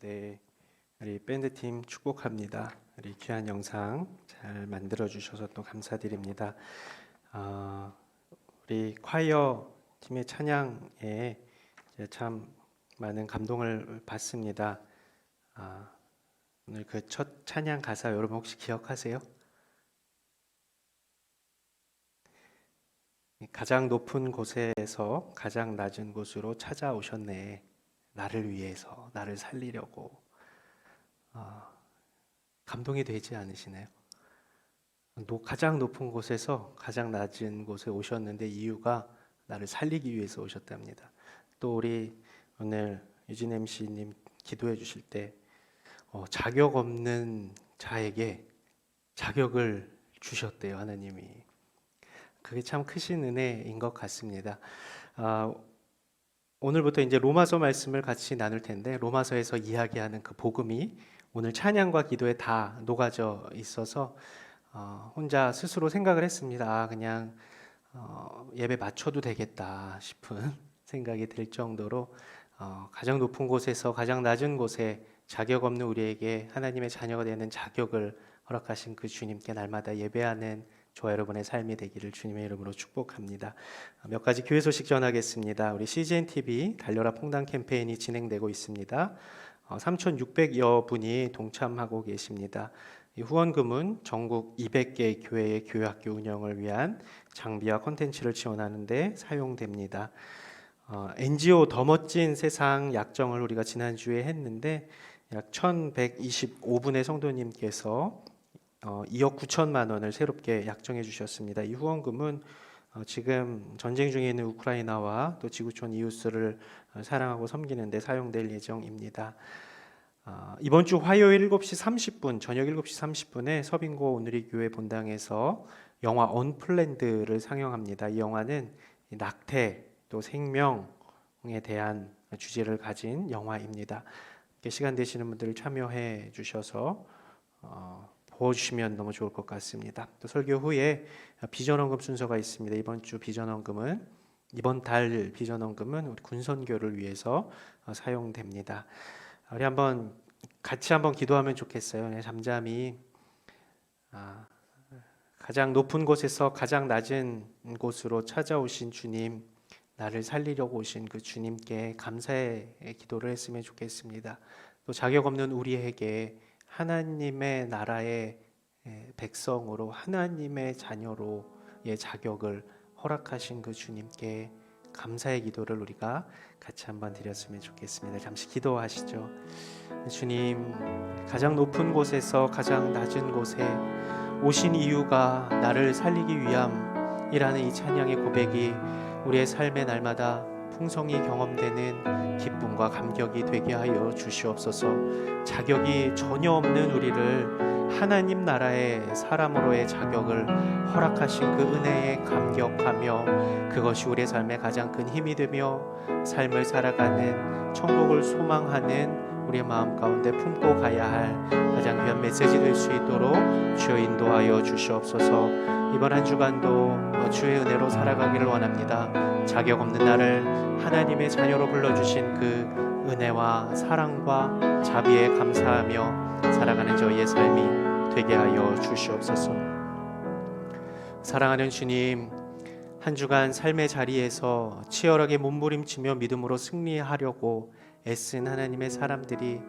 네, 우리 밴드팀 축복합니다. 우리 귀한 영상 잘 만들어 주셔서 또 감사드립니다. 어, 우리 콰이어 팀의 찬양에 이제 참 많은 감동을 받습니다. 아, 오늘 그 첫 찬양 가사 여러분 혹시 기억하세요? 가장 높은 곳에서 가장 낮은 곳으로 찾아오셨네. 나를 위해서, 나를 살리려고. 감동이 되지 않으시나요? 가장 높은 곳에서 가장 낮은 곳에 오셨는데 이유가 나를 살리기 위해서 오셨답니다. 또 우리 오늘 유진 MC님 기도해 주실 때 자격 없는 자에게 자격을 주셨대요, 하나님이. 그게 참 크신 은혜인 것 같습니다. 아, 오늘부터 이제 로마서 말씀을 같이 나눌 텐데 로마서에서 이야기하는 그 복음이 오늘 찬양과 기도에 다 녹아져 있어서 혼자 스스로 생각을 했습니다. 그냥 예배 맞춰도 되겠다 싶은 생각이 들 정도로 가장 높은 곳에서 가장 낮은 곳에 자격 없는 우리에게 하나님의 자녀가 되는 자격을 허락하신 그 주님께 날마다 예배하는 저와 여러분의 삶이 되기를 주님의 이름으로 축복합니다. 몇 가지 교회 소식 전하겠습니다. 우리 CGN TV 달려라 퐁당 캠페인이 진행되고 있습니다. 3,600여 분이 동참하고 계십니다. 이 후원금은 전국 200개 교회의 교회학교 운영을 위한 장비와 콘텐츠를 지원하는 데 사용됩니다. NGO 더 멋진 세상 약정을 우리가 지난주에 했는데 약 1,125분의 성도님께서 2억 9천만 원을 새롭게 약정해 주셨습니다. 이 후원금은 지금 전쟁 중에 있는 우크라이나와 또 지구촌 이웃들을 사랑하고 섬기는 데 사용될 예정입니다. 이번 주 화요일 7시 30분, 저녁 7시 30분에 서빙고 오누리 교회 본당에서 영화 언플랜드를 상영합니다. 이 영화는 낙태 또 생명에 대한 주제를 가진 영화입니다. 시간 되시는 분들 참여해 주셔서 보여주시면 너무 좋을 것 같습니다. 또 설교 후에 비전헌금 순서가 있습니다. 이번 달 비전헌금은 우리 군선교를 위해서 사용됩니다. 우리 같이 한번 기도하면 좋겠어요. 잠잠히 가장 높은 곳에서 가장 낮은 곳으로 찾아오신 주님, 나를 살리려고 오신 그 주님께 감사의 기도를 했으면 좋겠습니다. 또 자격 없는 우리에게 하나님의 나라의 백성으로 하나님의 자녀로의 자격을 허락하신 그 주님께 감사의 기도를 우리가 같이 한번 드렸으면 좋겠습니다. 잠시 기도하시죠. 주님, 가장 높은 곳에서 가장 낮은 곳에 오신 이유가 나를 살리기 위함이라는 이 찬양의 고백이 우리의 삶의 날마다 풍성히 경험되는 기쁨과 감격이 되게 하여 주시옵소서. 자격이 전혀 없는 우리를 하나님 나라의 사람으로의 자격을 허락하신 그 은혜에 감격하며 그것이 우리의 삶의 가장 큰 힘이 되며 삶을 살아가는 천국을 소망하는 우리의 마음 가운데 품고 가야 할 가장 귀한 메시지 될 수 있도록 주여 인도하여 주시옵소서. 이번 한 주간도 주의 은혜로 살아가기를 원합니다. 자격 없는 나를 하나님의 자녀로 불러주신 그 은혜와 사랑과 자비에 감사하며 살아가는 저희의 삶이 되게 하여 주시옵소서. 사랑하는 주님, 한 주간 삶의 자리에서 치열하게 몸부림치며 믿음으로 승리하려고 애쓴 하나님의 사람들이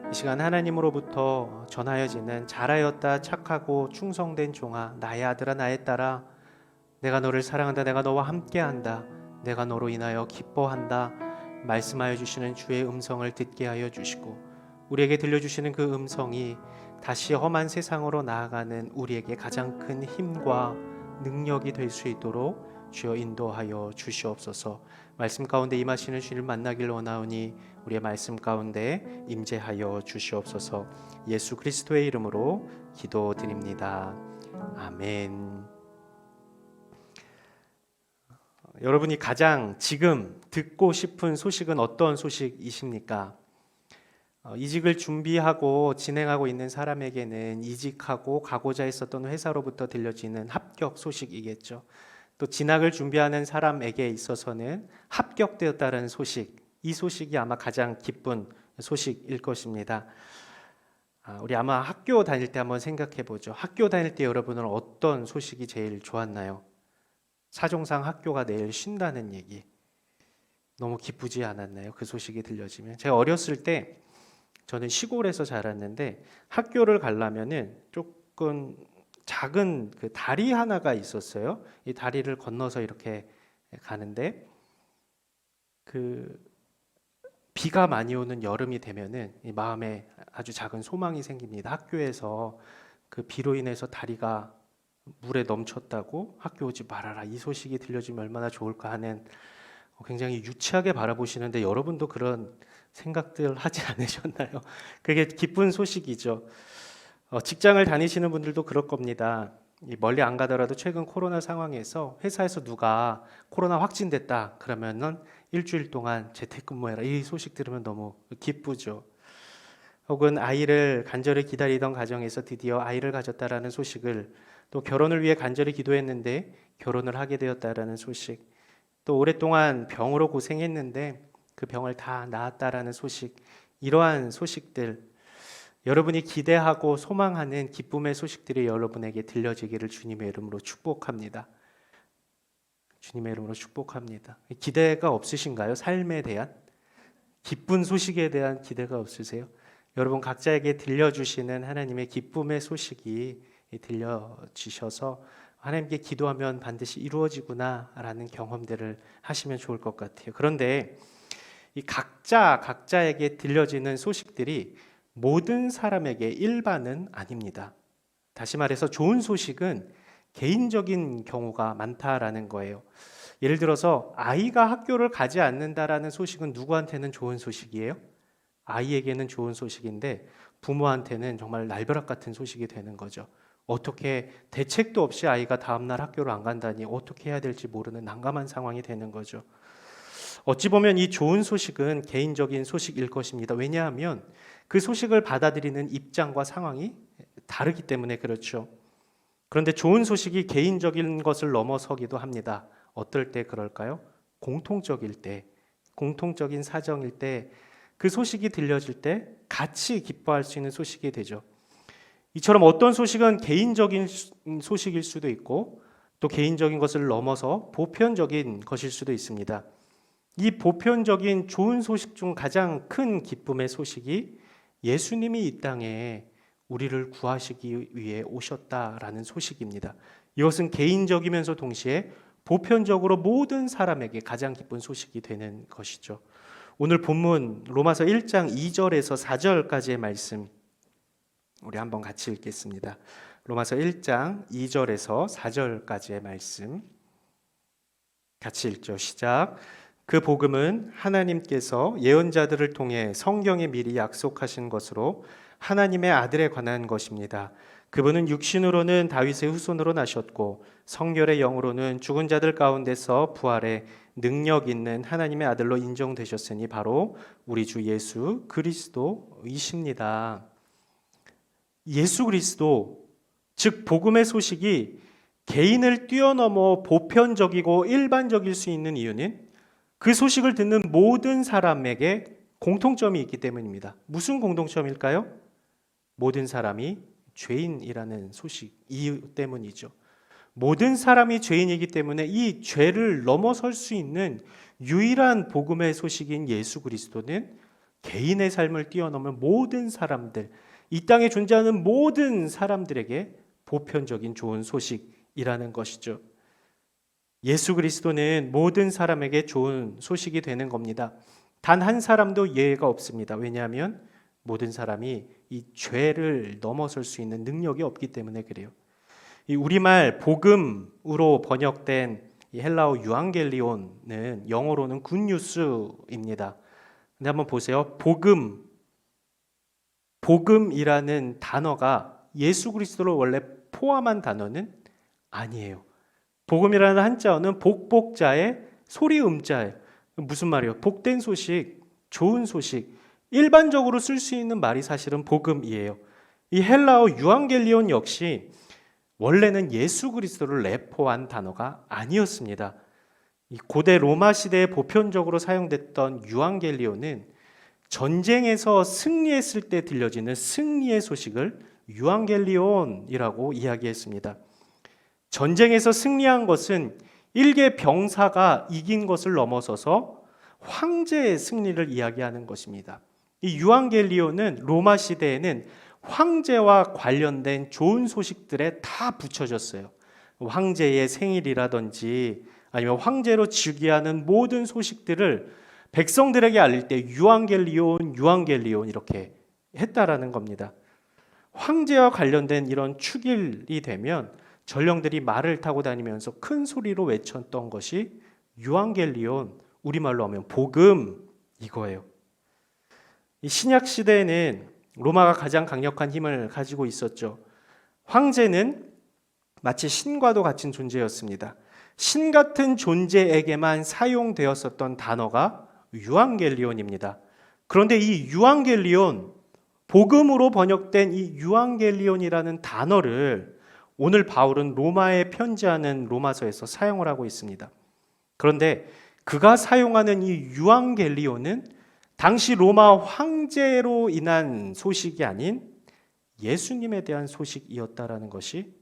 이 시간 하나님으로부터 전하여지는 잘하였다 착하고 충성된 종아, 나의 아들아 나의 딸아, 내가 너를 사랑한다, 내가 너와 함께한다, 내가 너로 인하여 기뻐한다 말씀하여 주시는 주의 음성을 듣게 하여 주시고 우리에게 들려주시는 그 음성이 다시 험한 세상으로 나아가는 우리에게 가장 큰 힘과 능력이 될 수 있도록 주여 인도하여 주시옵소서. 말씀 가운데 임하시는 주를 만나길 원하오니 우리의 말씀 가운데 임재하여 주시옵소서. 예수 그리스도의 이름으로 기도드립니다. 아멘. 여러분이 가장 지금 듣고 싶은 소식은 어떤 소식이십니까? 이직을 준비하고 진행하고 있는 사람에게는 이직하고 가고자 했었던 회사로부터 들려지는 합격 소식이겠죠. 또 진학을 준비하는 사람에게 있어서는 합격되었다는 소식, 이 소식이 아마 가장 기쁜 소식일 것입니다. 우리 아마 학교 다닐 때 한번 생각해 보죠. 학교 다닐 때 여러분은 어떤 소식이 제일 좋았나요? 사정상 학교가 내일 쉰다는 얘기. 너무 기쁘지 않았나요? 그 소식이 들려지면. 제가 어렸을 때 저는 시골에서 자랐는데 학교를 가려면은 조금 작은 그 다리 하나가 있었어요. 이 다리를 건너서 이렇게 가는데 그 비가 많이 오는 여름이 되면은 이 마음에 아주 작은 소망이 생깁니다. 학교에서 그 비로 인해서 다리가 물에 넘쳤다고 학교 오지 말아라. 이 소식이 들려주면 얼마나 좋을까 하는 굉장히 유치하게 바라보시는데 여러분도 그런 생각들 하지 않으셨나요? 그게 기쁜 소식이죠. 직장을 다니시는 분들도 그럴 겁니다. 멀리 안 가더라도 최근 코로나 상황에서 회사에서 누가 코로나 확진됐다 그러면은 일주일 동안 재택근무해라. 이 소식 들으면 너무 기쁘죠. 혹은 아이를 간절히 기다리던 가정에서 드디어 아이를 가졌다라는 소식을, 또 결혼을 위해 간절히 기도했는데 결혼을 하게 되었다라는 소식, 또 오랫동안 병으로 고생했는데 그 병을 다 나았다라는 소식, 이러한 소식들, 여러분이 기대하고 소망하는 기쁨의 소식들이 여러분에게 들려지기를 주님의 이름으로 축복합니다. 주님의 이름으로 축복합니다. 기대가 없으신가요? 삶에 대한 기쁜 소식에 대한 기대가 없으세요? 여러분 각자에게 들려주시는 하나님의 기쁨의 소식이 들려주셔서 하나님께 기도하면 반드시 이루어지구나라는 경험들을 하시면 좋을 것 같아요. 그런데 이 각자에게 들려지는 소식들이 모든 사람에게 일반은 아닙니다. 다시 말해서 좋은 소식은 개인적인 경우가 많다라는 거예요. 예를 들어서 아이가 학교를 가지 않는다라는 소식은 누구한테는 좋은 소식이에요? 아이에게는 좋은 소식인데 부모한테는 정말 날벼락 같은 소식이 되는 거죠. 어떻게 대책도 없이 아이가 다음날 학교를 안 간다니 어떻게 해야 될지 모르는 난감한 상황이 되는 거죠. 어찌 보면 이 좋은 소식은 개인적인 소식일 것입니다. 왜냐하면 그 소식을 받아들이는 입장과 상황이 다르기 때문에 그렇죠. 그런데 좋은 소식이 개인적인 것을 넘어서기도 합니다. 어떨 때 그럴까요? 공통적일 때, 공통적인 사정일 때, 그 소식이 들려질 때 같이 기뻐할 수 있는 소식이 되죠. 이처럼 어떤 소식은 개인적인 소식일 수도 있고 또 개인적인 것을 넘어서 보편적인 것일 수도 있습니다. 이 보편적인 좋은 소식 중 가장 큰 기쁨의 소식이 예수님이 이 땅에 우리를 구하시기 위해 오셨다라는 소식입니다. 이것은 개인적이면서 동시에 보편적으로 모든 사람에게 가장 기쁜 소식이 되는 것이죠. 오늘 본문 로마서 1장 2절에서 4절까지의 말씀 우리 한번 같이 읽겠습니다. 로마서 1장 2절에서 4절까지의 말씀 같이 읽죠. 시작. 그 복음은 하나님께서 예언자들을 통해 성경에 미리 약속하신 것으로 하나님의 아들에 관한 것입니다. 그분은 육신으로는 다윗의 후손으로 나셨고 성결의 영으로는 죽은 자들 가운데서 부활해 능력 있는 하나님의 아들로 인정되셨으니 바로 우리 주 예수 그리스도이십니다. 예수 그리스도, 즉 복음의 소식이 개인을 뛰어넘어 보편적이고 일반적일 수 있는 이유는 그 소식을 듣는 모든 사람에게 공통점이 있기 때문입니다. 무슨 공통점일까요? 모든 사람이 죄인이라는 소식, 이유 때문이죠. 모든 사람이 죄인이기 때문에 이 죄를 넘어설 수 있는 유일한 복음의 소식인 예수 그리스도는 개인의 삶을 뛰어넘은 모든 사람들, 이 땅에 존재하는 모든 사람들에게 보편적인 좋은 소식이라는 것이죠. 예수 그리스도는 모든 사람에게 좋은 소식이 되는 겁니다. 단 한 사람도 예외가 없습니다. 왜냐하면 모든 사람이 이 죄를 넘어설 수 있는 능력이 없기 때문에 그래요. 이 우리말 복음으로 번역된 이 헬라어 유앙겔리온은 영어로는 굿뉴스입니다. 근데 한번 보세요. 복음이라는 단어가 예수 그리스도를 원래 포함한 단어는 아니에요. 복음이라는 한자어는 복복자의 소리 음자예요. 무슨 말이에요? 복된 소식, 좋은 소식. 일반적으로 쓸 수 있는 말이 사실은 복음이에요. 이 헬라어 유앙겔리온 역시 원래는 예수 그리스도를 내포한 단어가 아니었습니다. 이 고대 로마 시대에 보편적으로 사용됐던 유앙겔리온은 전쟁에서 승리했을 때 들려지는 승리의 소식을 유앙겔리온이라고 이야기했습니다. 전쟁에서 승리한 것은 일개 병사가 이긴 것을 넘어서서 황제의 승리를 이야기하는 것입니다. 이 유앙겔리온은 로마 시대에는 황제와 관련된 좋은 소식들에 다 붙여졌어요. 황제의 생일이라든지 아니면 황제로 즉위하는 모든 소식들을 백성들에게 알릴 때 유앙겔리온, 유앙겔리온 이렇게 했다라는 겁니다. 황제와 관련된 이런 축일이 되면 전령들이 말을 타고 다니면서 큰 소리로 외쳤던 것이 유앙겔리온, 우리말로 하면 복음 이거예요. 이 신약 시대에는 로마가 가장 강력한 힘을 가지고 있었죠. 황제는 마치 신과도 같은 존재였습니다. 신 같은 존재에게만 사용되었었던 단어가 유앙겔리온입니다. 그런데 이 유앙겔리온, 복음으로 번역된 이 유앙겔리온이라는 단어를 오늘 바울은 로마에 편지하는 로마서에서 사용을 하고 있습니다. 그런데 그가 사용하는 이 유앙겔리온은 당시 로마 황제로 인한 소식이 아닌 예수님에 대한 소식이었다라는 것이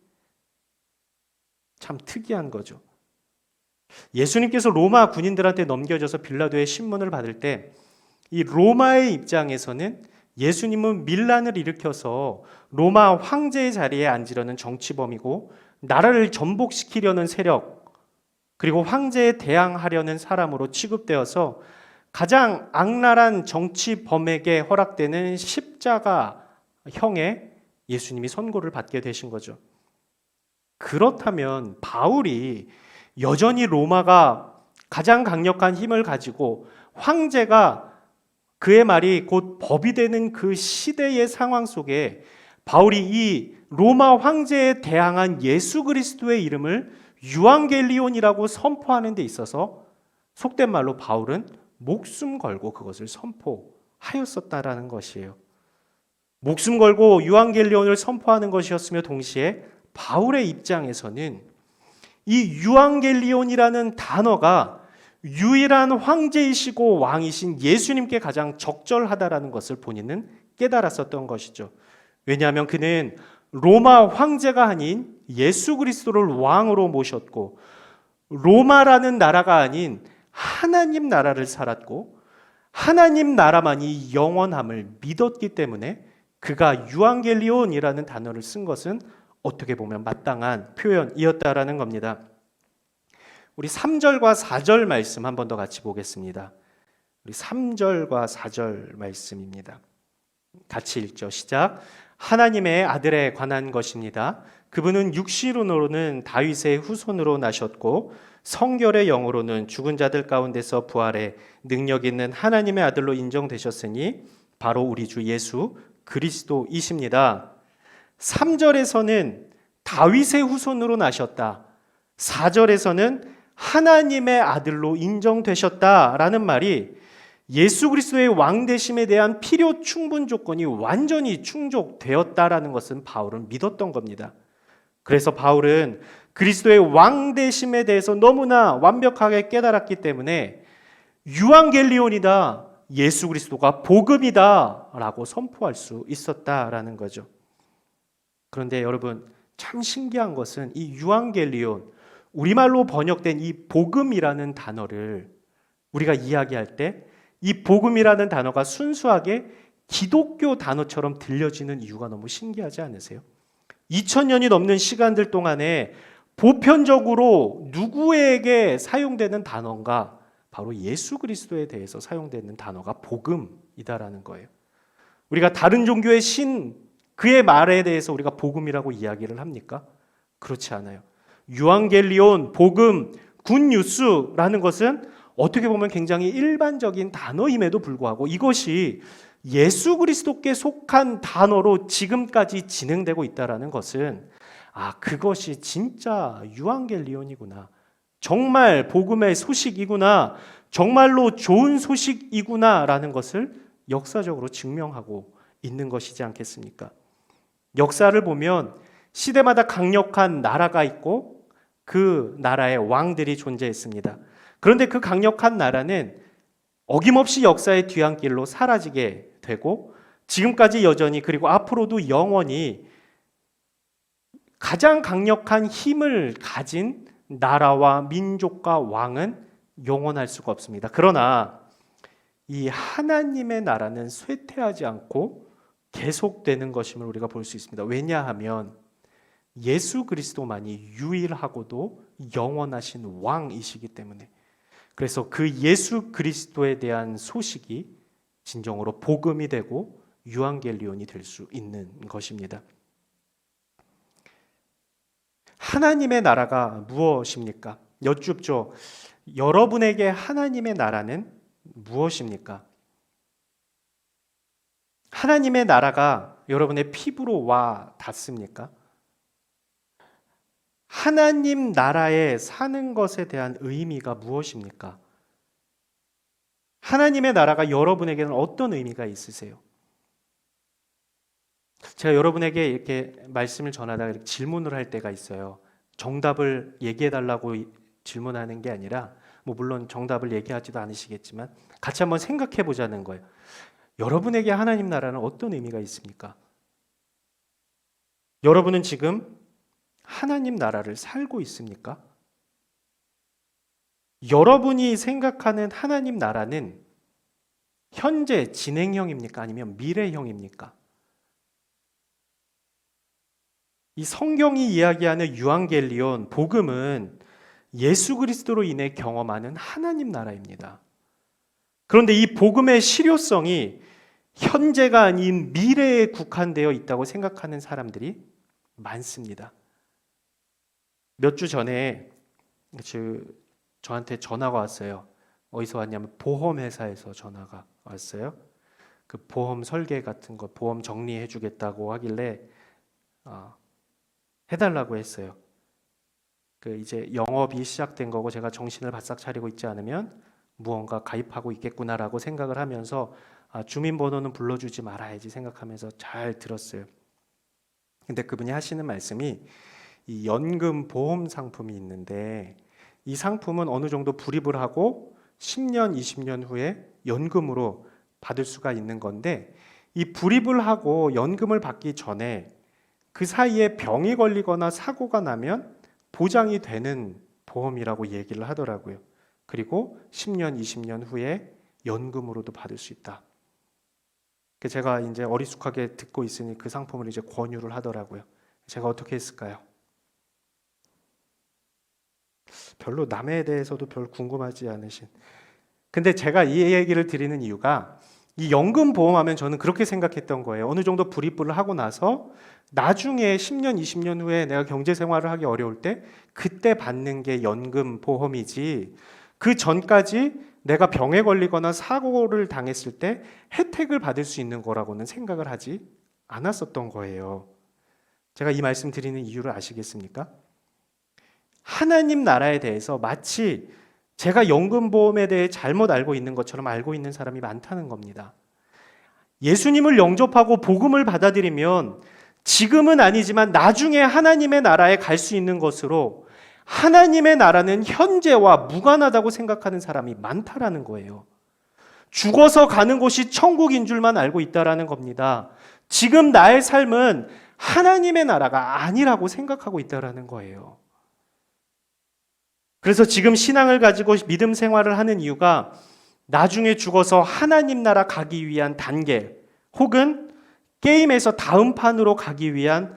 참 특이한 거죠. 예수님께서 로마 군인들한테 넘겨져서 빌라도의 신문을 받을 때 이 로마의 입장에서는 예수님은 밀란을 일으켜서 로마 황제의 자리에 앉으려는 정치범이고 나라를 전복시키려는 세력 그리고 황제에 대항하려는 사람으로 취급되어서 가장 악랄한 정치범에게 허락되는 십자가형에 예수님이 선고를 받게 되신 거죠. 그렇다면 바울이 여전히 로마가 가장 강력한 힘을 가지고 황제가 그의 말이 곧 법이 되는 그 시대의 상황 속에 바울이 이 로마 황제에 대항한 예수 그리스도의 이름을 유앙겔리온이라고 선포하는 데 있어서 속된 말로 바울은 목숨 걸고 그것을 선포하였었다라는 것이에요. 목숨 걸고 유앙겔리온을 선포하는 것이었으며 동시에 바울의 입장에서는 이 유앙겔리온이라는 단어가 유일한 황제이시고 왕이신 예수님께 가장 적절하다라는 것을 본인은 깨달았었던 것이죠. 왜냐하면 그는 로마 황제가 아닌 예수 그리스도를 왕으로 모셨고 로마라는 나라가 아닌 하나님 나라를 살았고 하나님 나라만이 영원함을 믿었기 때문에 그가 유앙겔리온이라는 단어를 쓴 것은 어떻게 보면 마땅한 표현이었다라는 겁니다. 우리 3절과 4절 말씀 한 번 더 같이 보겠습니다. 우리 3절과 4절 말씀입니다. 같이 읽죠. 시작. 하나님의 아들에 관한 것입니다. 그분은 육신으로는 다윗의 후손으로 나셨고 성결의 영으로는 죽은 자들 가운데서 부활해 능력 있는 하나님의 아들로 인정되셨으니 바로 우리 주 예수 그리스도이십니다. 3절에서는 다윗의 후손으로 나셨다. 4절에서는 하나님의 아들로 인정되셨다라는 말이 예수 그리스도의 왕되심에 대한 필요 충분 조건이 완전히 충족되었다라는 것은 바울은 믿었던 겁니다. 그래서 바울은 그리스도의 왕되심에 대해서 너무나 완벽하게 깨달았기 때문에 유앙겔리온이다, 예수 그리스도가 복음이다 라고 선포할 수 있었다라는 거죠. 그런데 여러분 참 신기한 것은 이 유앙겔리온, 우리말로 번역된 이 복음이라는 단어를 우리가 이야기할 때 이 복음이라는 단어가 순수하게 기독교 단어처럼 들려지는 이유가 너무 신기하지 않으세요? 2000년이 넘는 시간들 동안에 보편적으로 누구에게 사용되는 단어인가? 바로 예수 그리스도에 대해서 사용되는 단어가 복음이다라는 거예요. 우리가 다른 종교의 신, 그의 말에 대해서 우리가 복음이라고 이야기를 합니까? 그렇지 않아요. 유앙겔리온, 복음, 굿뉴스라는 것은 어떻게 보면 굉장히 일반적인 단어임에도 불구하고 이것이 예수 그리스도께 속한 단어로 지금까지 진행되고 있다는 것은 그것이 진짜 유앙겔리온이구나, 정말 복음의 소식이구나, 정말로 좋은 소식이구나 라는 것을 역사적으로 증명하고 있는 것이지 않겠습니까? 역사를 보면 시대마다 강력한 나라가 있고 그 나라의 왕들이 존재했습니다. 그런데 그 강력한 나라는 어김없이 역사의 뒤안길로 사라지게 되고 지금까지 여전히 그리고 앞으로도 영원히 가장 강력한 힘을 가진 나라와 민족과 왕은 영원할 수가 없습니다. 그러나 이 하나님의 나라는 쇠퇴하지 않고 계속되는 것임을 우리가 볼 수 있습니다. 왜냐하면 예수 그리스도만이 유일하고도 영원하신 왕이시기 때문에. 그래서 그 예수 그리스도에 대한 소식이 진정으로 복음이 되고 유앙겔리온이 될 수 있는 것입니다. 하나님의 나라가 무엇입니까? 여쭙죠. 여러분에게 하나님의 나라는 무엇입니까? 하나님의 나라가 여러분의 피부로 와 닿습니까? 하나님 나라에 사는 것에 대한 의미가 무엇입니까? 하나님의 나라가 여러분에게는 어떤 의미가 있으세요? 제가 여러분에게 이렇게 말씀을 전하다가 질문을 할 때가 있어요. 정답을 얘기해 달라고 질문하는 게 아니라 물론 정답을 얘기하지도 않으시겠지만 같이 한번 생각해 보자는 거예요. 여러분에게 하나님 나라는 어떤 의미가 있습니까? 여러분은 지금 하나님 나라를 살고 있습니까? 여러분이 생각하는 하나님 나라는 현재 진행형입니까? 아니면 미래형입니까? 이 성경이 이야기하는 유앙겔리온, 복음은 예수 그리스도로 인해 경험하는 하나님 나라입니다. 그런데 이 복음의 실효성이 현재가 아닌 미래에 국한되어 있다고 생각하는 사람들이 많습니다. 몇 주 전에 저한테 전화가 왔어요. 어디서 왔냐면 보험회사에서 전화가 왔어요. 그 보험 설계 같은 거, 보험 정리해 주겠다고 하길래 해달라고 했어요. 그 이제 영업이 시작된 거고 제가 정신을 바싹 차리고 있지 않으면 무언가 가입하고 있겠구나라고 생각을 하면서 주민번호는 불러주지 말아야지 생각하면서 잘 들었어요. 근데 그분이 하시는 말씀이 이 연금 보험 상품이 있는데 이 상품은 어느 정도 불입을 하고 10년, 20년 후에 연금으로 받을 수가 있는 건데 이 불입을 하고 연금을 받기 전에 그 사이에 병이 걸리거나 사고가 나면 보장이 되는 보험이라고 얘기를 하더라고요. 그리고 10년, 20년 후에 연금으로도 받을 수 있다. 제가 이제 어리숙하게 듣고 있으니 그 상품을 이제 권유를 하더라고요. 제가 어떻게 했을까요? 별로 남에 대해서도 별 궁금하지 않으신. 근데 제가 이 얘기를 드리는 이유가 이 연금 보험하면 저는 그렇게 생각했던 거예요. 어느 정도 불입을 하고 나서 나중에 10년, 20년 후에 내가 경제 생활을 하기 어려울 때 그때 받는 게 연금 보험이지 그 전까지 내가 병에 걸리거나 사고를 당했을 때 혜택을 받을 수 있는 거라고는 생각을 하지 않았었던 거예요. 제가 이 말씀 드리는 이유를 아시겠습니까? 하나님 나라에 대해서 마치 제가 연금보험에 대해 잘못 알고 있는 것처럼 알고 있는 사람이 많다는 겁니다. 예수님을 영접하고 복음을 받아들이면 지금은 아니지만 나중에 하나님의 나라에 갈 수 있는 것으로 하나님의 나라는 현재와 무관하다고 생각하는 사람이 많다라는 거예요. 죽어서 가는 곳이 천국인 줄만 알고 있다라는 겁니다. 지금 나의 삶은 하나님의 나라가 아니라고 생각하고 있다라는 거예요. 그래서 지금 신앙을 가지고 믿음 생활을 하는 이유가 나중에 죽어서 하나님 나라 가기 위한 단계 혹은 게임에서 다음 판으로 가기 위한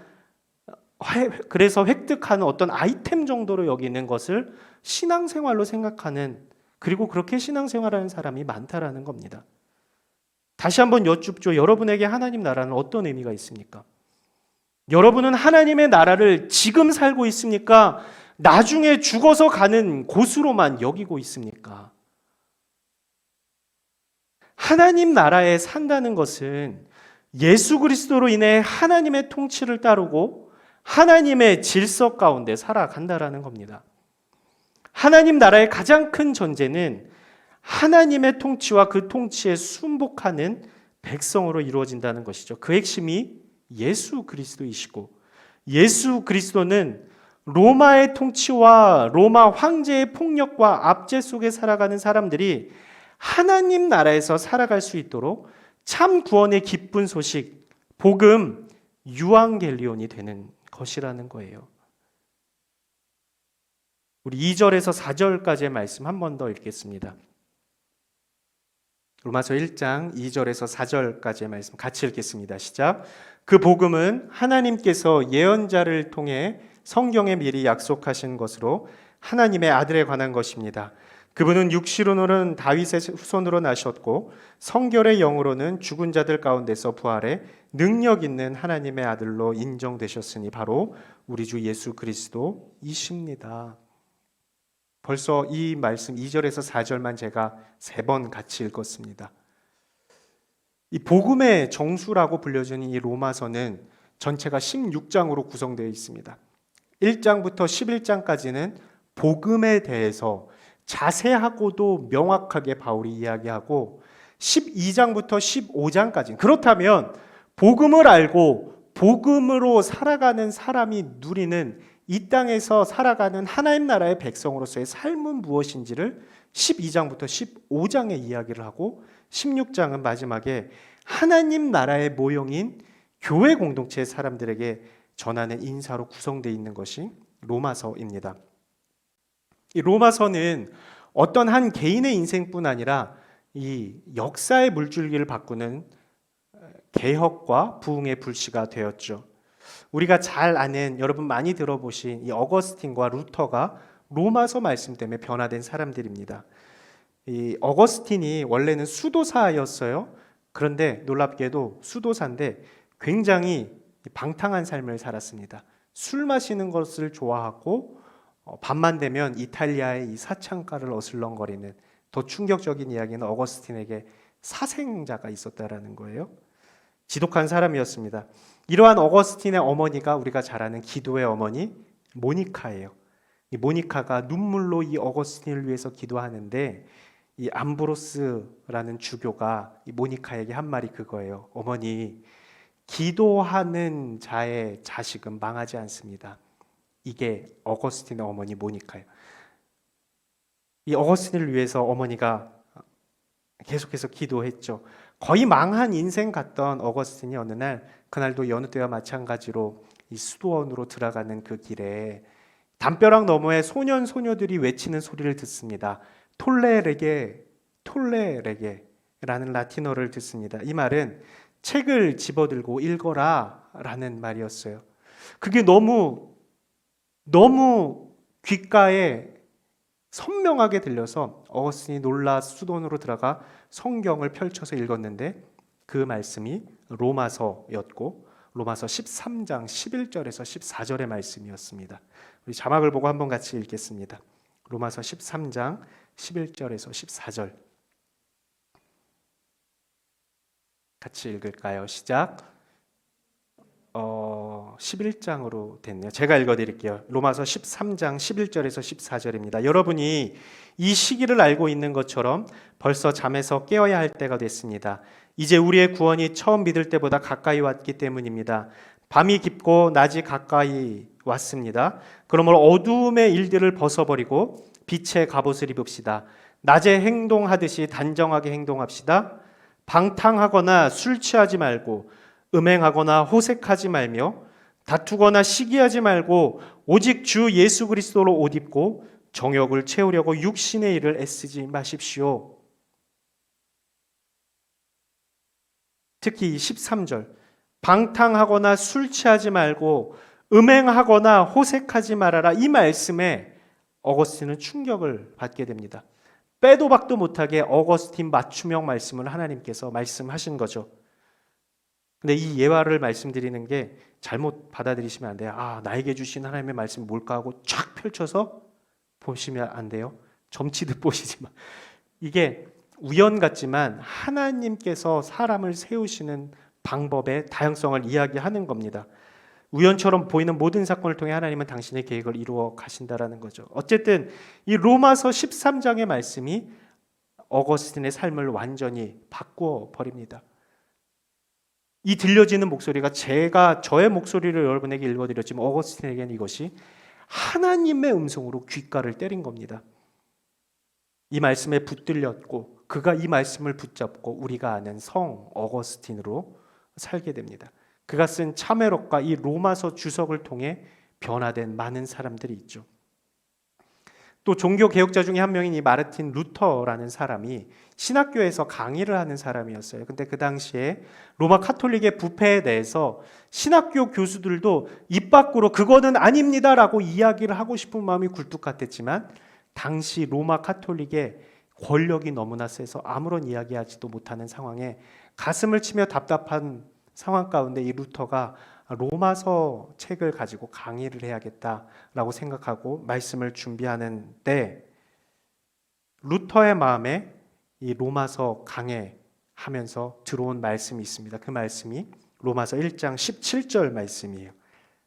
그래서 획득하는 어떤 아이템 정도로 여기는 것을 신앙생활로 생각하는 그리고 그렇게 신앙생활하는 사람이 많다라는 겁니다. 다시 한번 여쭙죠. 여러분에게 하나님 나라는 어떤 의미가 있습니까? 여러분은 하나님의 나라를 지금 살고 있습니까? 나중에 죽어서 가는 곳으로만 여기고 있습니까? 하나님 나라에 산다는 것은 예수 그리스도로 인해 하나님의 통치를 따르고 하나님의 질서 가운데 살아간다라는 겁니다. 하나님 나라의 가장 큰 전제는 하나님의 통치와 그 통치에 순복하는 백성으로 이루어진다는 것이죠. 그 핵심이 예수 그리스도이시고 예수 그리스도는 로마의 통치와 로마 황제의 폭력과 압제 속에 살아가는 사람들이 하나님 나라에서 살아갈 수 있도록 참 구원의 기쁜 소식, 복음, 유앙겔리온이 되는 것이라는 거예요. 우리 2절에서 4절까지의 말씀 한 번 더 읽겠습니다. 로마서 1장 2절에서 4절까지의 말씀 같이 읽겠습니다. 시작. 그 복음은 하나님께서 예언자를 통해 성경에 미리 약속하신 것으로 하나님의 아들에 관한 것입니다. 그분은 육시로는 다윗의 후손으로 나셨고 성결의 영으로는 죽은 자들 가운데서 부활해 능력 있는 하나님의 아들로 인정되셨으니 바로 우리 주 예수 그리스도이십니다. 벌써 이 말씀 2절에서 4절만 제가 3번 같이 읽었습니다. 이 복음의 정수라고 불려지는 이 로마서는 전체가 16장으로 구성되어 있습니다. 1장부터 11장까지는 복음에 대해서 자세하고도 명확하게 바울이 이야기하고 12장부터 15장까지, 그렇다면 복음을 알고 복음으로 살아가는 사람이 누리는 이 땅에서 살아가는 하나님 나라의 백성으로서의 삶은 무엇인지를 12장부터 15장에 이야기를 하고 16장은 마지막에 하나님 나라의 모형인 교회 공동체의 사람들에게 전하는 인사로 구성되어 있는 것이 로마서입니다. 이 로마서는 어떤 한 개인의 인생뿐 아니라 이 역사의 물줄기를 바꾸는 개혁과 부흥의 불씨가 되었죠. 우리가 잘 아는, 여러분 많이 들어보신 이 어거스틴과 루터가 로마서 말씀 때문에 변화된 사람들입니다. 이 어거스틴이 원래는 수도사였어요. 그런데 놀랍게도 수도사인데 굉장히 방탕한 삶을 살았습니다. 술 마시는 것을 좋아하고 밤만 되면 이탈리아의 이 사창가를 어슬렁거리는, 더 충격적인 이야기는 어거스틴에게 사생자가 있었다라는 거예요. 지독한 사람이었습니다. 이러한 어거스틴의 어머니가 우리가 잘 아는 기도의 어머니 모니카예요. 이 모니카가 눈물로 이 어거스틴을 위해서 기도하는데 이 암브로스라는 주교가 이 모니카에게 한 말이 그거예요. 어머니, 기도하는 자의 자식은 망하지 않습니다. 이게 어거스틴의 어머니 모니카예요. 이 어거스틴을 위해서 어머니가 계속해서 기도했죠. 거의 망한 인생 같던 어거스틴이 어느 날, 그날도 여느 때와 마찬가지로 이 수도원으로 들어가는 그 길에 담벼락 너머에 소년 소녀들이 외치는 소리를 듣습니다. 톨레레게 톨레레게 라는 라틴어를 듣습니다. 이 말은 책을 집어들고 읽어라 라는 말이었어요. 그게 너무 귓가에 선명하게 들려서 어거스틴이 놀라 수도원으로 들어가 성경을 펼쳐서 읽었는데 그 말씀이 로마서였고 로마서 13장 11절에서 14절의 말씀이었습니다. 우리 자막을 보고 한번 같이 읽겠습니다. 로마서 13장 11절에서 14절 같이 읽을까요? 시작. 11장으로 됐네요. 제가 읽어드릴게요. 로마서 13장 11절에서 14절입니다. 여러분이 이 시기를 알고 있는 것처럼 벌써 잠에서 깨어야 할 때가 됐습니다. 이제 우리의 구원이 처음 믿을 때보다 가까이 왔기 때문입니다. 밤이 깊고 낮이 가까이 왔습니다. 그러므로 어두움의 일들을 벗어버리고 빛의 갑옷을 입읍시다. 낮에 행동하듯이 단정하게 행동합시다. 방탕하거나 술 취하지 말고 음행하거나 호색하지 말며 다투거나 시기하지 말고 오직 주 예수 그리스도로 옷 입고 정욕을 채우려고 육신의 일을 애쓰지 마십시오. 특히 13절 방탕하거나 술 취하지 말고 음행하거나 호색하지 말아라, 이 말씀에 어거스틴은 충격을 받게 됩니다. 빼도 박도 못하게 어거스틴 맞춤형 말씀을 하나님께서 말씀하신 거죠. 근데 이 예화를 말씀드리는 게 잘못 받아들이시면 안 돼요. 나에게 주신 하나님의 말씀이 뭘까 하고 쫙 펼쳐서 보시면 안 돼요. 점치듯 보시지 마. 이게 우연 같지만 하나님께서 사람을 세우시는 방법의 다양성을 이야기하는 겁니다. 우연처럼 보이는 모든 사건을 통해 하나님은 당신의 계획을 이루어 가신다라는 거죠. 어쨌든 이 로마서 13장의 말씀이 어거스틴의 삶을 완전히 바꾸어 버립니다. 이 들려지는 목소리가 제가 저의 목소리를 여러분에게 읽어드렸지만 어거스틴에게는 이것이 하나님의 음성으로 귓가를 때린 겁니다. 이 말씀에 붙들렸고 그가 이 말씀을 붙잡고 우리가 아는 성 어거스틴으로 살게 됩니다. 그가 쓴 참회록과 이 로마서 주석을 통해 변화된 많은 사람들이 있죠. 또 종교 개혁자 중에 한 명인 이 마르틴 루터라는 사람이 신학교에서 강의를 하는 사람이었어요. 근데 그 당시에 로마 카톨릭의 부패에 대해서 신학교 교수들도 입 밖으로 그거는 아닙니다라고 이야기를 하고 싶은 마음이 굴뚝 같았지만 당시 로마 카톨릭의 권력이 너무나 세서 아무런 이야기하지도 못하는 상황에 가슴을 치며 답답한 상황 가운데 이 루터가 로마서 책을 가지고 강의를 해야겠다라고 생각하고 말씀을 준비하는데 루터의 마음에 이 로마서 강해하면서 들어온 말씀이 있습니다. 그 말씀이 로마서 1장 17절 말씀이에요.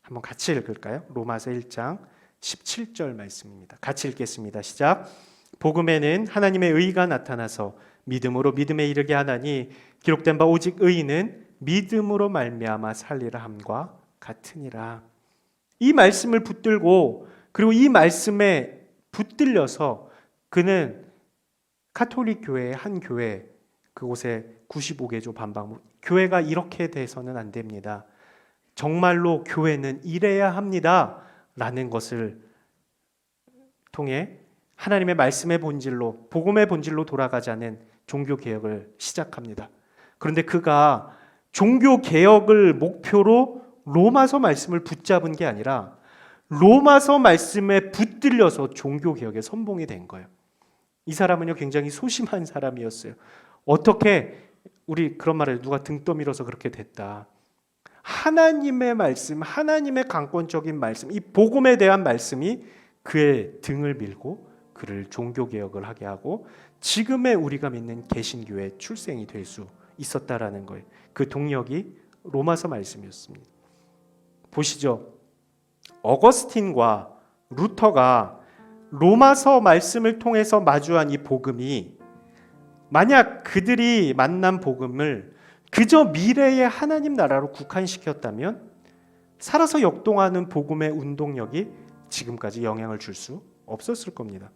한번 같이 읽을까요? 로마서 1장 17절 말씀입니다. 같이 읽겠습니다. 시작. 복음에는 하나님의 의가 나타나서 믿음으로 믿음에 이르게 하나니 기록된 바 오직 의인은 믿음으로 말미암아 살리라 함과 같으니라. 이 말씀을 붙들고 그리고 이 말씀에 붙들려서 그는 카톨릭 교회의 한 교회 그곳에 95개조 반박 교회가 이렇게 돼서는 안 됩니다. 정말로 교회는 이래야 합니다. 라는 것을 통해 하나님의 말씀의 본질로 복음의 본질로 돌아가자는 종교 개혁을 시작합니다. 그런데 그가 종교 개혁을 목표로 로마서 말씀을 붙잡은 게 아니라 로마서 말씀에 붙들려서 종교 개혁의 선봉이 된 거예요. 이 사람은요 굉장히 소심한 사람이었어요. 어떻게 우리 그런 말을 누가 등 떠밀어서 그렇게 됐다. 하나님의 말씀, 하나님의 강권적인 말씀, 이 복음에 대한 말씀이 그의 등을 밀고 그를 종교 개혁을 하게 하고 지금의 우리가 믿는 개신교의 출생이 될 수 있었다라는 거예요. 그 동력이 로마서 말씀이었습니다. 보시죠. 어거스틴과 루터가 로마서 말씀을 통해서 마주한 이 복음이 만약 그들이 만난 복음을 그저 미래의 하나님 나라로 국한시켰다면 살아서 역동하는 복음의 운동력이 지금까지 영향을 줄 수 없었을 겁니다.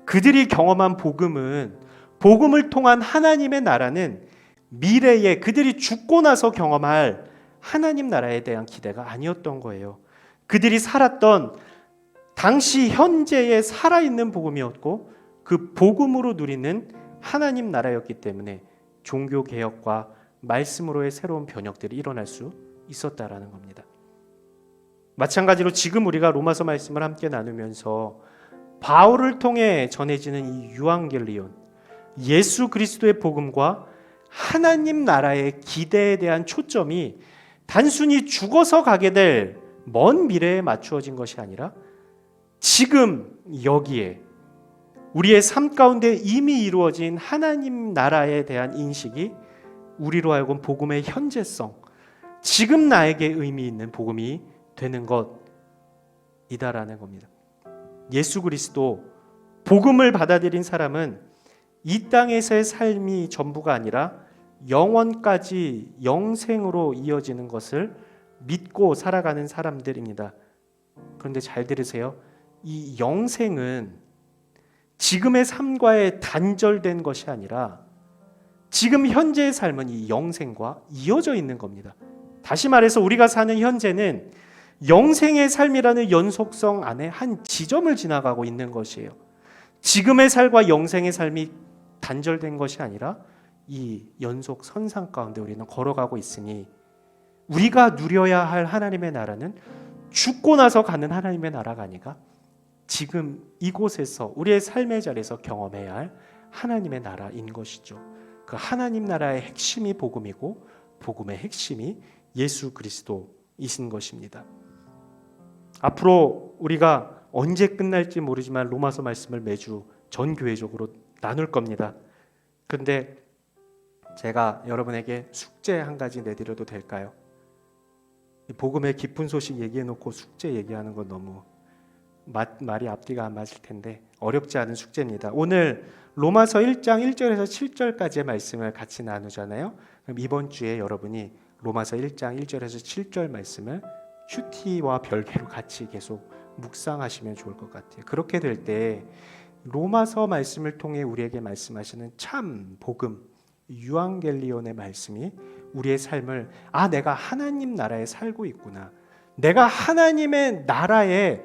그들이 경험한 복음은 복음을 통한 하나님의 나라는 미래에 그들이 죽고 나서 경험할 하나님 나라에 대한 기대가 아니었던 거예요. 그들이 살았던 당시 현재에 살아있는 복음이었고 그 복음으로 누리는 하나님 나라였기 때문에 종교 개혁과 말씀으로의 새로운 변혁들이 일어날 수 있었다라는 겁니다. 마찬가지로 지금 우리가 로마서 말씀을 함께 나누면서 바울을 통해 전해지는 이 유앙겔리온 예수 그리스도의 복음과 하나님 나라의 기대에 대한 초점이 단순히 죽어서 가게 될 먼 미래에 맞추어진 것이 아니라 지금 여기에 우리의 삶 가운데 이미 이루어진 하나님 나라에 대한 인식이 우리로 하여금 복음의 현재성, 지금 나에게 의미 있는 복음이 되는 것이다라는 겁니다. 예수 그리스도 복음을 받아들인 사람은 이 땅에서의 삶이 전부가 아니라 영원까지 영생으로 이어지는 것을 믿고 살아가는 사람들입니다. 그런데 잘 들으세요. 이 영생은 지금의 삶과의 단절된 것이 아니라 지금 현재의 삶은 이 영생과 이어져 있는 겁니다. 다시 말해서 우리가 사는 현재는 영생의 삶이라는 연속성 안에 한 지점을 지나가고 있는 것이에요. 지금의 삶과 영생의 삶이 단절된 것이 아니라 이 연속 선상 가운데 우리는 걸어가고 있으니 우리가 누려야 할 하나님의 나라는 죽고 나서 가는 하나님의 나라가 아니라 지금 이곳에서 우리의 삶의 자리에서 경험해야 할 하나님의 나라인 것이죠. 그 하나님 나라의 핵심이 복음이고 복음의 핵심이 예수 그리스도이신 것입니다. 앞으로 우리가 언제 끝날지 모르지만 로마서 말씀을 매주 전 교회적으로 나눌 겁니다. 그런데 제가 여러분에게 숙제 한 가지 내드려도 될까요? 복음의 깊은 소식 얘기해놓고 숙제 얘기하는 건 너무 말이 앞뒤가 안 맞을 텐데 어렵지 않은 숙제입니다. 오늘 로마서 1장 1절에서 7절까지의 말씀을 같이 나누잖아요. 그럼 이번 주에 여러분이 로마서 1장 1절에서 7절 말씀을 큐티와 별개로 같이 계속 묵상하시면 좋을 것 같아요. 그렇게 될 때 로마서 말씀을 통해 우리에게 말씀하시는 참 복음, 유앙겔리온의 말씀이 우리의 삶을 내가 하나님 나라에 살고 있구나, 내가 하나님의 나라의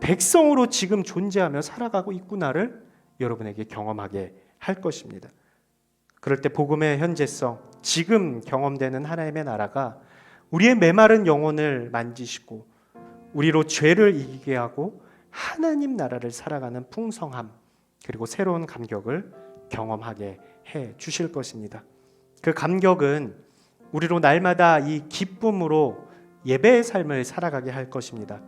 백성으로 지금 존재하며 살아가고 있구나를 여러분에게 경험하게 할 것입니다. 그럴 때 복음의 현재성, 지금 경험되는 하나님의 나라가 우리의 메마른 영혼을 만지시고 우리로 죄를 이기게 하고 하나님 나라를 살아가는 풍성함, 그리고 새로운 감격을 경험하게 해 주실 것입니다. 그 감격은 우리로 날마다 이 기쁨으로 예배의 삶을 살아가게 할 것입니다.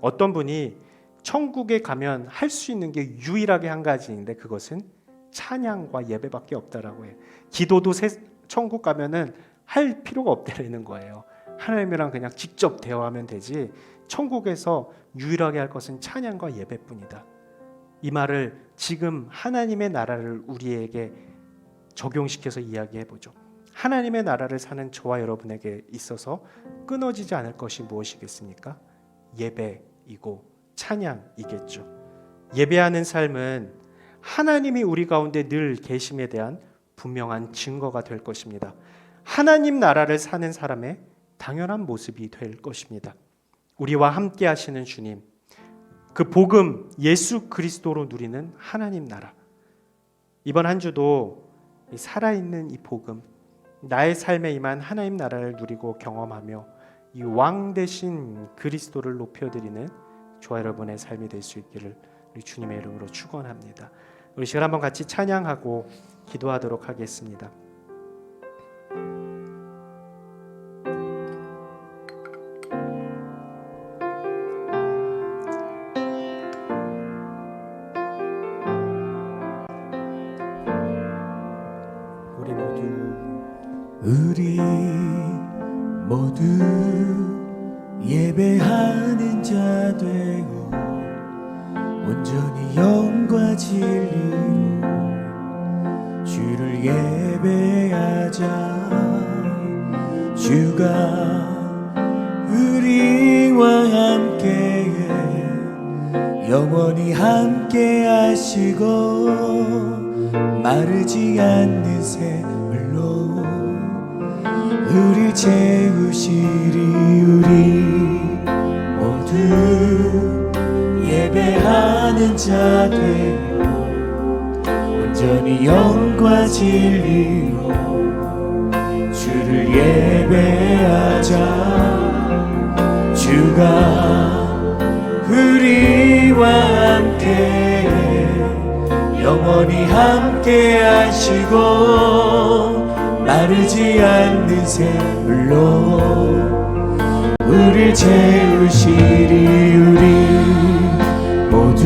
어떤 분이 천국에 가면 할 수 있는 게 유일하게 한 가지인데 그것은 찬양과 예배밖에 없다라고 해요. 기도도 천국 가면은 할 필요가 없다는 거예요. 하나님이랑 그냥 직접 대화하면 되지 천국에서 유일하게 할 것은 찬양과 예배뿐이다. 이 말을 지금 하나님의 나라를 우리에게 적용시켜서 이야기해보죠. 하나님의 나라를 사는 저와 여러분에게 있어서 끊어지지 않을 것이 무엇이겠습니까? 예배이고 찬양이겠죠. 예배하는 삶은 하나님이 우리 가운데 늘 계심에 대한 분명한 증거가 될 것입니다. 하나님 나라를 사는 사람의 당연한 모습이 될 것입니다. 우리와 함께 하시는 주님, 그 복음 예수 그리스도로 누리는 하나님 나라, 이번 한 주도 살아있는 이 복음, 나의 삶에 임한 하나님 나라를 누리고 경험하며 이 왕 되신 그리스도를 높여드리는 저와 여러분의 삶이 될 수 있기를 우리 주님의 이름으로 축원합니다. 우리 시간 한번 같이 찬양하고 기도하도록 하겠습니다. 우리 모두 예배하는 자 되고 온전히 영과 진리로 주를 예배하자. 주가 우리와 함께해 영원히 함께 하시고 마르지 않는 샘물로 우리 채우시리. 우리 모두 예배하는 자 되고 온전히 영과 진리로 주를 예배하자. 주가 우리와 함께 영원히 함께 하시고 마르지 않는 샘물로 우릴 채우시리. 우리 모두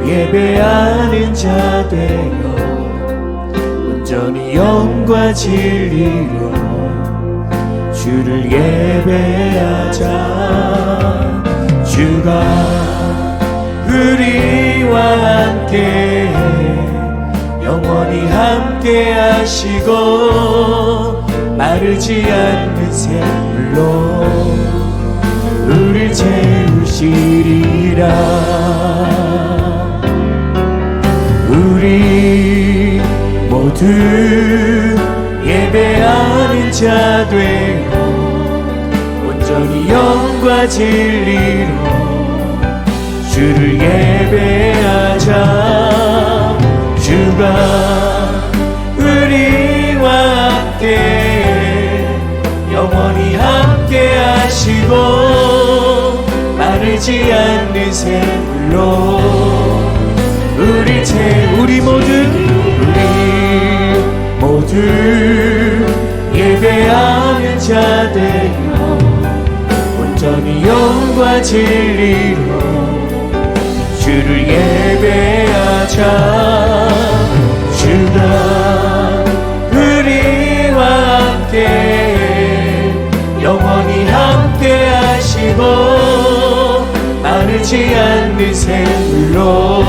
예배하는 자 되어 온전히 영과 진리로 주를 예배하자. 주가 우리와 함께 영원히 함께 하시고 마르지 않는 샘물로 우릴 채우시리라. 우리 모두 예배하는 자 되고 온전히 영과 진리로 주를 예배하자. 주가 우리와 함께 영원히 함께 하시고 마르지 않는 샘물로 우리 모두 예배하는 자 되어 온전히 영과 진리로 주를 예배하자. 주가 우리와 함께 영원히 함께 하시고 마르지 않는 샘물로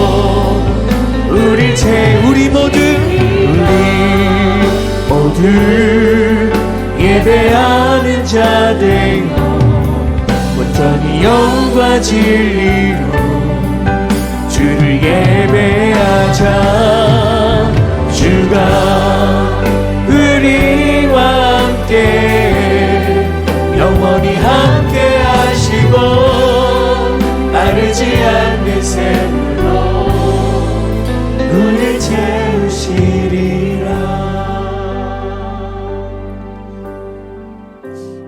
우리 모두 예배하는 자 되어 온전히 영과 진리로 주를 예배하자. 주가 우리와 함께 영원히 함께 하시고 마르지 않는 샘으로 우릴 채우시리라.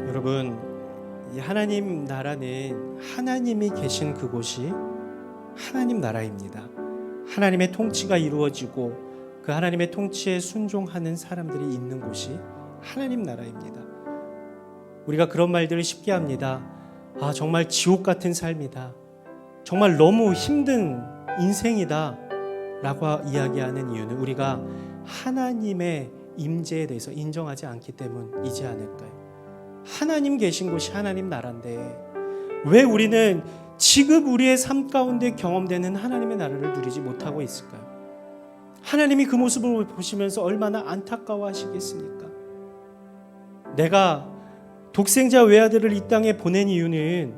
여러분, 이 하나님 나라는 하나님이 계신 그곳이 하나님 나라입니다. 하나님의 통치가 이루어지고 그 하나님의 통치에 순종하는 사람들이 있는 곳이 하나님 나라입니다. 우리가 그런 말들을 쉽게 합니다. 아, 정말 지옥 같은 삶이다. 정말 너무 힘든 인생이다 라고 이야기하는 이유는 우리가 하나님의 임재에 대해서 인정하지 않기 때문이지 않을까요? 하나님 계신 곳이 하나님 나라인데 왜 우리는 지금 우리의 삶 가운데 경험되는 하나님의 나라를 누리지 못하고 있을까요? 하나님이 그 모습을 보시면서 얼마나 안타까워하시겠습니까? 내가 독생자 외아들을 이 땅에 보낸 이유는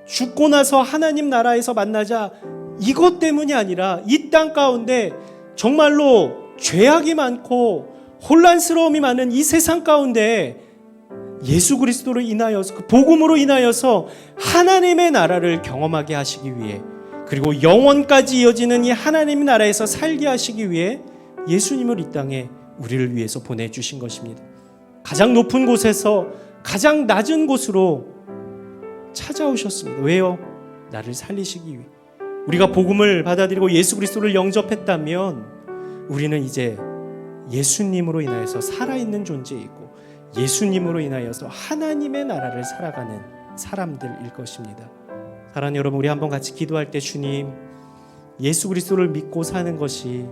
죽고 나서 하나님 나라에서 만나자 이것 때문이 아니라 이 땅 가운데 정말로 죄악이 많고 혼란스러움이 많은 이 세상 가운데 예수 그리스도로 인하여서 그 복음으로 인하여서 하나님의 나라를 경험하게 하시기 위해 그리고 영원까지 이어지는 이 하나님 나라에서 살게 하시기 위해 예수님을 이 땅에 우리를 위해서 보내주신 것입니다. 가장 높은 곳에서 가장 낮은 곳으로 찾아오셨습니다. 왜요? 나를 살리시기 위해. 우리가 복음을 받아들이고 예수 그리스도를 영접했다면 우리는 이제 예수님으로 인하여서 살아있는 존재이고 예수님으로 인하여서 하나님의 나라를 살아가는 사람들일 것입니다. 사랑하는 여러분, 우리 한번 같이 기도할 때 주님, 예수 그리스도를 믿고 사는 것이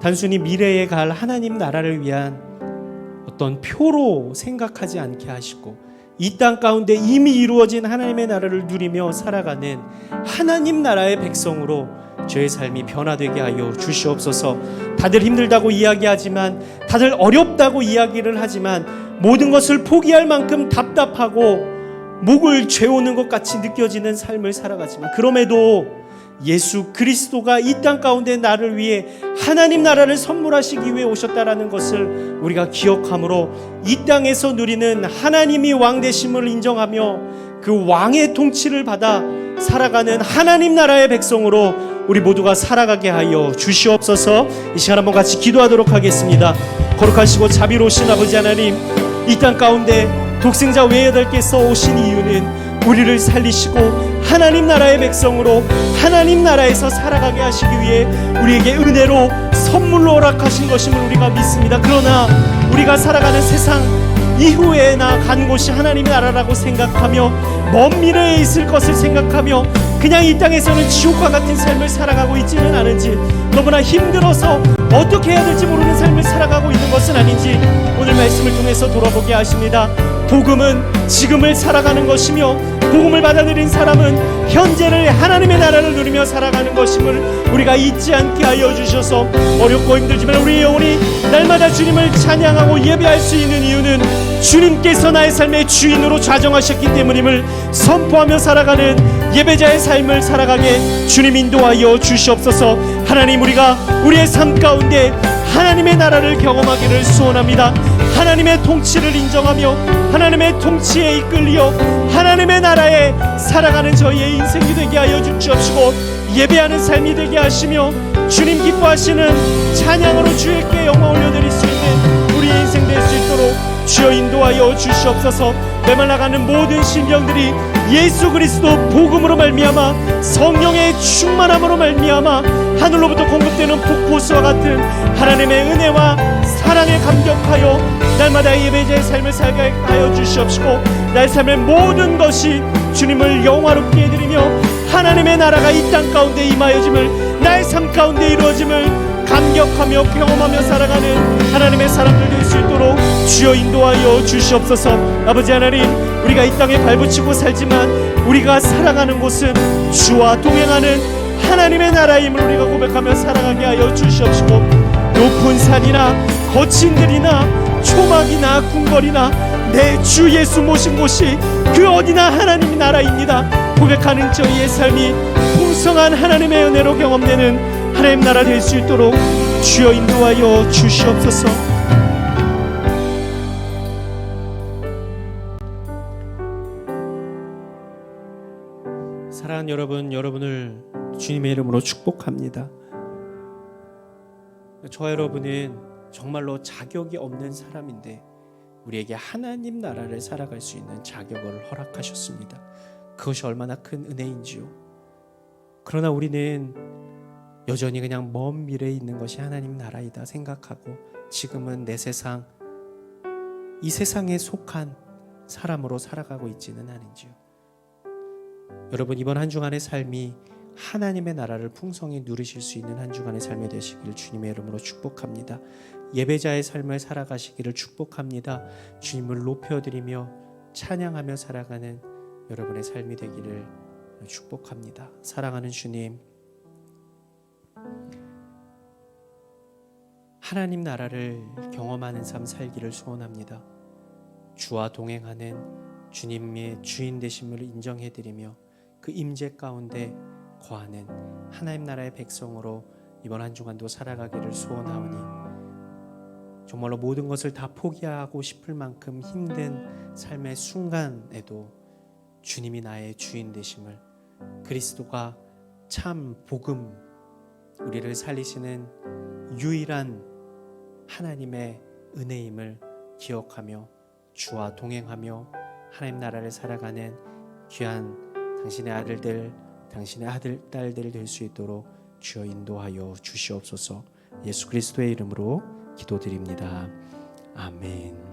단순히 미래에 갈 하나님 나라를 위한 어떤 표로 생각하지 않게 하시고 이 땅 가운데 이미 이루어진 하나님의 나라를 누리며 살아가는 하나님 나라의 백성으로 저의 삶이 변화되게 하여 주시옵소서. 다들 힘들다고 이야기하지만 다들 어렵다고 이야기를 하지만 모든 것을 포기할 만큼 답답하고 목을 죄오는 것 같이 느껴지는 삶을 살아가지만 그럼에도 예수 그리스도가 이 땅 가운데 나를 위해 하나님 나라를 선물하시기 위해 오셨다라는 것을 우리가 기억함으로 이 땅에서 누리는 하나님이 왕 되심을 인정하며 그 왕의 통치를 받아 살아가는 하나님 나라의 백성으로 우리 모두가 살아가게 하여 주시옵소서. 이 시간 한번 같이 기도하도록 하겠습니다. 거룩하시고 자비로우신 아버지 하나님, 이 땅 가운데 독생자 외아들께서 오신 이유는 우리를 살리시고 하나님 나라의 백성으로 하나님 나라에서 살아가게 하시기 위해 우리에게 은혜로 선물로 허락하신 것임을 우리가 믿습니다. 그러나 우리가 살아가는 세상 이후에 나 간 곳이 하나님의 나라라고 생각하며 먼 미래에 있을 것을 생각하며 그냥 이 땅에서는 지옥과 같은 삶을 살아가고 있지는 않은지, 너무나 힘들어서 어떻게 해야 될지 모르는 삶을 살아가고 있는 것은 아닌지 오늘 말씀을 통해서 돌아보게 하십니다. 복음은 지금을 살아가는 것이며 복음을 받아들인 사람은 현재를 하나님의 나라를 누리며 살아가는 것임을 우리가 잊지 않게 하여 주셔서 어렵고 힘들지만 우리 영혼이 날마다 주님을 찬양하고 예배할 수 있는 이유는 주님께서 나의 삶의 주인으로 좌정하셨기 때문임을 선포하며 살아가는 예배자의 삶을 살아가게 주님 인도하여 주시옵소서. 하나님, 우리가 우리의 삶 가운데 하나님의 나라를 경험하기를 소원합니다. 하나님의 통치를 인정하며 하나님의 통치에 이끌려 하나님의 나라에 살아가는 저희의 인생이 되게 하여 주시옵시고 예배하는 삶이 되게 하시며 주님 기뻐하시는 찬양으로 주님께 영광 올려드릴 수 있는 우리 인생 될 수 있도록 주여 인도하여 주시옵소서. 메말라가는 모든 심령들이 예수 그리스도 복음으로 말미암아 성령의 충만함으로 말미암아 하늘로부터 공급되는 폭포수와 같은 하나님의 은혜와 사랑에 감격하여 날마다 예배자의 삶을 살게 하여 주시옵시고 나의 삶의 모든 것이 주님을 영화롭게 해드리며 하나님의 나라가 이 땅 가운데 임하여짐을 나의 삶 가운데 이루어짐을 감격하며 경험하며 살아가는 하나님의 사람들 될 수 있도록 주여 인도하여 주시옵소서. 아버지 하나님, 우리가 이 땅에 발붙이고 살지만 우리가 살아가는 곳은 주와 동행하는 하나님의 나라임을 우리가 고백하며 살아가게 하여 주시옵시고 높은 산이나 거친 들이나 초막이나 궁궐이나 내 주 예수 모신 곳이 그 어디나 하나님의 나라입니다. 고백하는 저희의 삶이 풍성한 하나님의 은혜로 경험되는 하나님 나라 될 수 있도록 주여 인도하여 주시옵소서. 사랑하는 여러분, 여러분을 주님의 이름으로 축복합니다. 저와 여러분은 정말로 자격이 없는 사람인데 우리에게 하나님 나라를 살아갈 수 있는 자격을 허락하셨습니다. 그것이 얼마나 큰 은혜인지요. 그러나 우리는 여전히 그냥 먼 미래에 있는 것이 하나님 나라이다 생각하고 지금은 내 세상, 이 세상에 속한 사람으로 살아가고 있지는 않은지요. 여러분, 이번 한 주간의 삶이 하나님의 나라를 풍성히 누리실 수 있는 한 주간의 삶이 되시길 주님의 이름으로 축복합니다. 예배자의 삶을 살아가시기를 축복합니다. 주님을 높여드리며 찬양하며 살아가는 여러분의 삶이 되기를 축복합니다. 사랑하는 주님, 하나님 나라를 경험하는 삶 살기를 소원합니다. 주와 동행하는 주님의 주인 되심을 인정해드리며 그 임재 가운데 거하는 하나님 나라의 백성으로 이번 한 주간도 살아가기를 소원하오니 정말로 모든 것을 다 포기하고 싶을 만큼 힘든 삶의 순간에도 주님이 나의 주인 되심을, 그리스도가 참 복음, 우리를 살리시는 유일한 하나님의 은혜임을 기억하며 주와 동행하며 하나님 나라를 살아가는 귀한 당신의 아들들, 당신의 아들, 딸들 될 수 있도록 주여 인도하여 주시옵소서. 예수 그리스도의 이름으로 기도드립니다. 아멘.